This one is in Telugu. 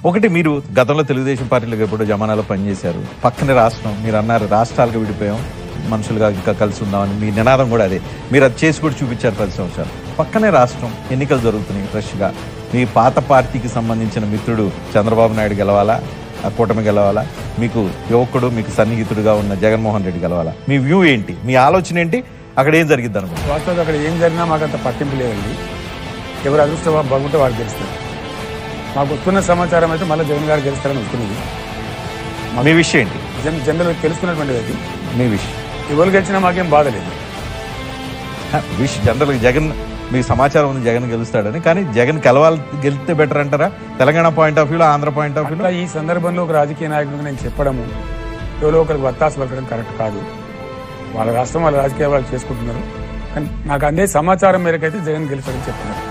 ఒకటి, మీరు గతంలో తెలుగుదేశం పార్టీలకు ఎప్పుడో జమానాలో పనిచేశారు. పక్కనే రాష్ట్రం, మీరు అన్నారు రాష్ట్రాలుగా విడిపోయాం, మనుషులుగా ఇంకా కలిసి ఉందామని మీ నినాదం కూడా అదే. మీరు అది చేసి కూడా చూపించారు 10 సంవత్సరాలు. పక్కనే రాష్ట్రం, ఎన్నికలు జరుగుతున్నాయి ఫ్రెష్గా. మీ పాత పార్టీకి సంబంధించిన మిత్రుడు చంద్రబాబు నాయుడు గెలవాలా, ఆ కూటమి గెలవాలా, మీకు యువకుడు మీకు సన్నిహితుడుగా ఉన్న జగన్మోహన్ రెడ్డి గెలవాలా? మీ వ్యూ ఏంటి, మీ ఆలోచన ఏంటి? అక్కడ ఏం జరిగిద్ది అనుకో? వాస్తవంగా అక్కడ ఏం జరిగినా మాకు అంత పట్టింపు లేదండి. ఎవరు అదృష్టం బాగుంటే వారు గెలుస్తారు. మాకు వస్తున్న సమాచారం అయితే మళ్ళీ జగన్ గారు గెలుస్తారని వస్తున్నది. మీ విషయం ఏంటి? జనరల్ తెలుసుకున్నటువంటిది అది. మీ విషయం ఎవరు గెలిచినా మాకేం బాధ లేదు. జనరల్గా జగన్, మీకు సమాచారం ఉంది జగన్ గెలుస్తాడని, కానీ జగన్ గెలిస్తే బెటర్ అంటారా తెలంగాణ పాయింట్ ఆఫ్ వ్యూలో, ఆంధ్ర పాయింట్ ఆఫ్ వ్యూలో? ఈ సందర్భంలో ఒక రాజకీయ నాయకుడికి నేను చెప్పడము, ఎవరో ఒకరికి వత్తాసు పలకడం కరెక్ట్ కాదు. వాళ్ళ రాష్ట్రం వాళ్ళ రాజకీయాలు వాళ్ళు చేసుకుంటున్నారు. కానీ నాకు అందే సమాచారం మేరకు అయితే జగన్ గెలుస్తాడని చెప్తున్నారు.